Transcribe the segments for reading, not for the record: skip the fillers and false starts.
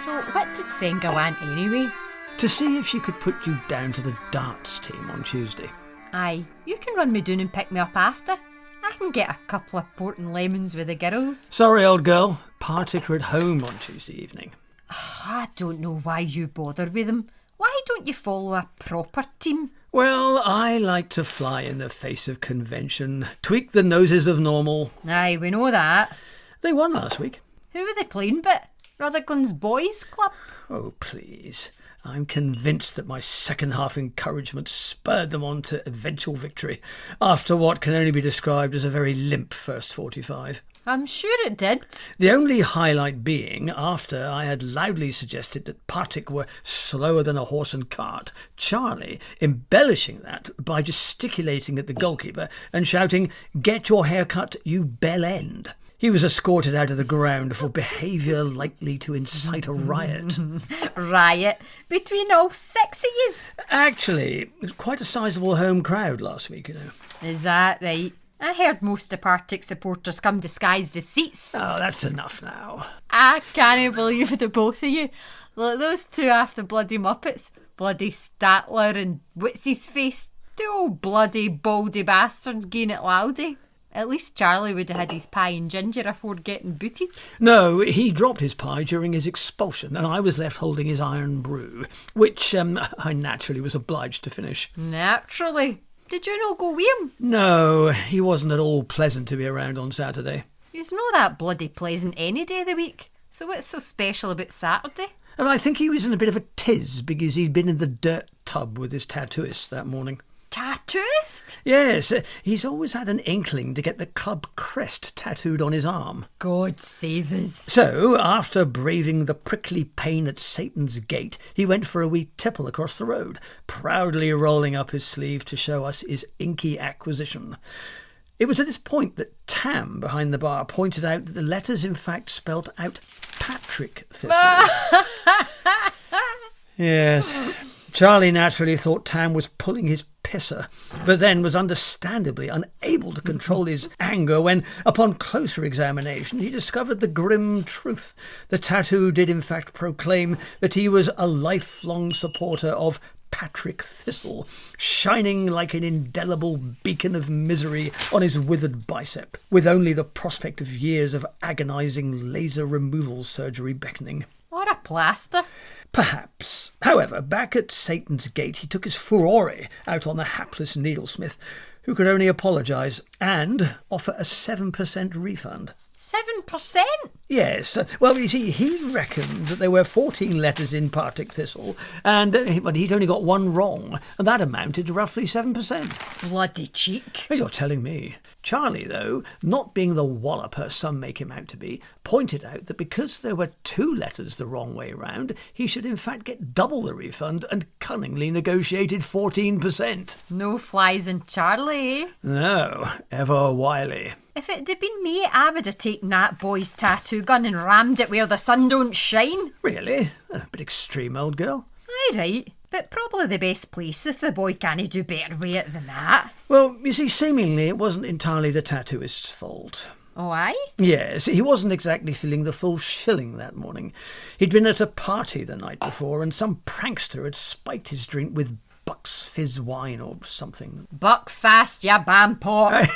So, what did Senga want anyway? To see if she could put you down for the darts team on Tuesday. Aye, you can run me down and pick me up after. I can get a couple of port and lemons with the girls. Sorry, old girl. Partick are at home on Tuesday evening. I don't know why you bother with them. Why don't you follow a proper team? Well, I like to fly in the face of convention, tweak the noses of normal. Aye, we know that. They won last week. Who were they playing but? Rutherglen's Boys Club? Oh, please. I'm convinced that my second half encouragement spurred them on to eventual victory, after what can only be described as a very limp first 45. I'm sure it did. The only highlight being, after I had loudly suggested that Partick were slower than a horse and cart, Charlie embellishing that by gesticulating at the goalkeeper and shouting, "Get your hair cut, you bell end." He was escorted out of the ground for behaviour likely to incite a riot. Riot? Between all six of yous? Actually, it was quite a sizable home crowd last week, you know. Is that right? I heard most of Partick supporters come disguised as seats. Oh, that's enough now. I can't believe the both of you. Look, those two half the bloody Muppets. Bloody Statler and What's-his-face. Two old bloody baldy bastards gain it loudy. At least Charlie would have had his pie and ginger afore getting booted. No, he dropped his pie during his expulsion, and I was left holding his iron brew, which I naturally was obliged to finish. Naturally. Did you not go with him? No, he wasn't at all pleasant to be around on Saturday. He's not that bloody pleasant any day of the week. So what's so special about Saturday? And I think he was in a bit of a tiz because he'd been in the dirt tub with his tattooist that morning. Tattooist? Yes, he's always had an inkling to get the club crest tattooed on his arm. God save us. So, after braving the prickly pain at Satan's gate, he went for a wee tipple across the road, proudly rolling up his sleeve to show us his inky acquisition. It was at this point that Tam, behind the bar, pointed out that the letters in fact spelt out Patrick Thistle. Yes. Charlie naturally thought Tam was pulling his pisser, but then was understandably unable to control his anger when, upon closer examination, he discovered the grim truth. The tattoo did in fact proclaim that he was a lifelong supporter of Patrick Thistle, shining like an indelible beacon of misery on his withered bicep, with only the prospect of years of agonising laser removal surgery beckoning. Or a plaster. Perhaps. However, back at Satan's gate, he took his furore out on the hapless needlesmith, who could only apologise and offer a 7% refund. 7%? Yes. Well, you see, he reckoned that there were 14 letters in Partick Thistle, and but he'd only got one wrong, and that amounted to roughly 7%. Bloody cheek. You're telling me. Charlie, though, not being the walloper some make him out to be, pointed out that because there were 2 letters the wrong way round, he should in fact get double the refund and cunningly negotiated 14%. No flies in Charlie, eh? No, ever wily. If it had been me, I would have taken that boy's tattoo gun and rammed it where the sun don't shine. Really? A bit extreme, old girl. Aye, right. But probably the best place if the boy can't do better with it than that. Well, you see, seemingly it wasn't entirely the tattooist's fault. Oh, aye? Yes, he wasn't exactly feeling the full shilling that morning. He'd been at a party the night before and some prankster had spiked his drink with Buck's Fizz wine or something. Buck fast, ya bam pot.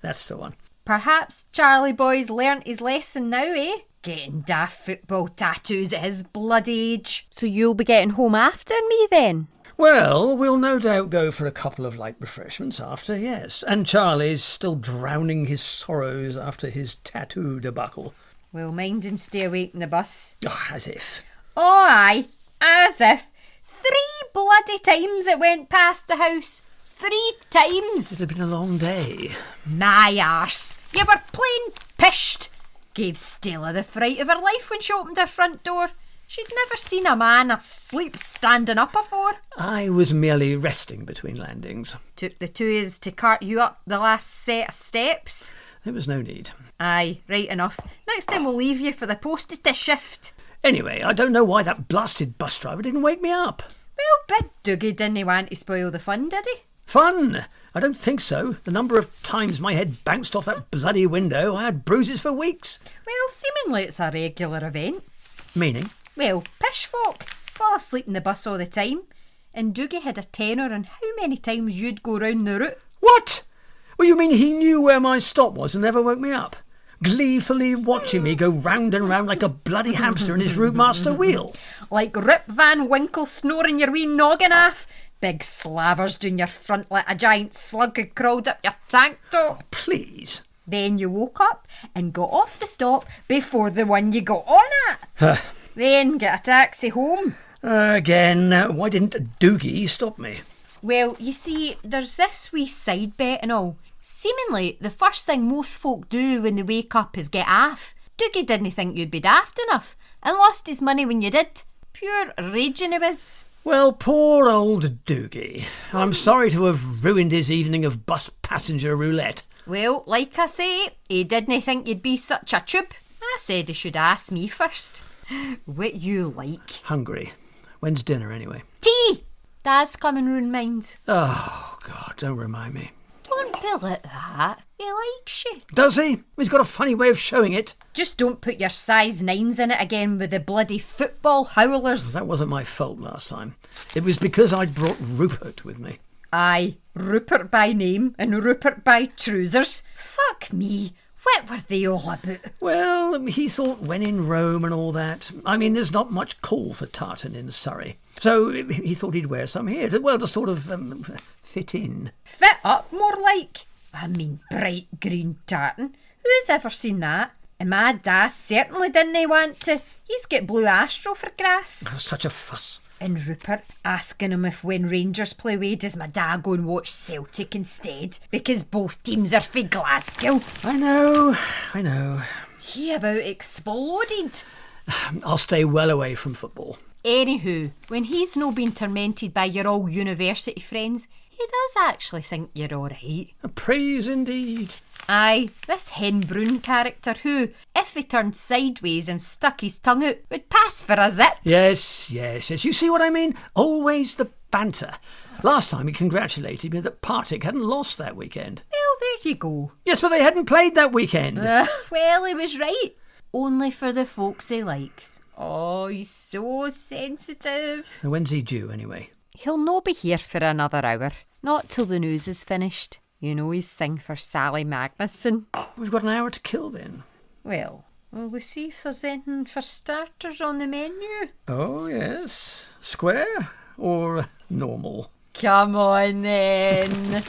That's the one. Perhaps Charlie boy's learnt his lesson now, eh? Getting daft football tattoos at his bloody age. So you'll be getting home after me then? Well, we'll no doubt go for a couple of light refreshments after, yes. And Charlie's still drowning his sorrows after his tattoo debacle. We'll mind and stay awake in the bus. Oh, as if. Oh, aye. As if. 3 bloody times it went past the house. 3 times. It's been a long day. My arse. You were plain pished. Gave Stella the fright of her life when she opened her front door. She'd never seen a man asleep standing up afore. I was merely resting between landings. Took the 2's to cart you up the last set of steps. There was no need. Aye, right enough. Next time we'll leave you for the posted to shift. Anyway, I don't know why that blasted bus driver didn't wake me up. Well, big Dougie didn't want to spoil the fun, did he? Fun? I don't think so. The number of times my head bounced off that bloody window, I had bruises for weeks. Well, seemingly it's a regular event. Meaning? Well, pish folk fall asleep in the bus all the time, and Doogie had a tenner on how many times you'd go round the route. What? Well, you mean he knew where my stop was and never woke me up? Gleefully watching me go round and round like a bloody hamster in his route master wheel. Like Rip Van Winkle snoring your wee noggin off. Big slavers down your front like a giant slug had crawled up your tank top. Please. Then you woke up and got off the stop before the one you got on at. Then get a taxi home. Again, why didn't Doogie stop me? Well, you see, there's this wee side bet and all. Seemingly, the first thing most folk do when they wake up is get off. Doogie didn't think you'd be daft enough and lost his money when you did. Pure raging he was. Well, poor old Doogie. I'm sorry to have ruined his evening of bus passenger roulette. Well, like I say, he didn't think you'd be such a tube. I said he should ask me first. What you like? Hungry. When's dinner anyway? Tea! Dad's coming round mind. Oh, God, don't remind me. Don't be like that. He likes you. Does he? He's got a funny way of showing it. Just don't put your size 9s in it again with the bloody football howlers. That wasn't my fault last time. It was because I'd brought Rupert with me. Aye, Rupert by name and Rupert by trousers. Fuck me. What were they all about? Well, he thought when in Rome and all that. I mean, there's not much call for tartan in Surrey. So he thought he'd wear some here to sort of fit in. Fit up, more like. I mean, bright green tartan. Who's ever seen that? And my dad certainly didn't want to. He's got blue astro for grass. Oh, such a fuss. And Rupert asking him if when Rangers play away, does my dad go and watch Celtic instead? Because both teams are for Glasgow. I know. He about exploded. I'll stay well away from football. Anywho, when he's no been tormented by your old university friends, he does actually think you're alright. Praise indeed. Aye, this Hen Brown character who, if he turned sideways and stuck his tongue out, would pass for a zip. Yes. You see what I mean? Always the banter. Last time he congratulated me that Partick hadn't lost that weekend. Well, there you go. Yes, but they hadn't played that weekend. Well, he was right. Only for the folks he likes. Oh, he's so sensitive. When's he due, anyway? He'll no be here for another hour. Not till the news is finished. You know he's sing for Sally Magnuson. We've got an hour to kill, then. Well, will we see if there's anything for starters on the menu? Oh, yes. Square or normal? Come on, then.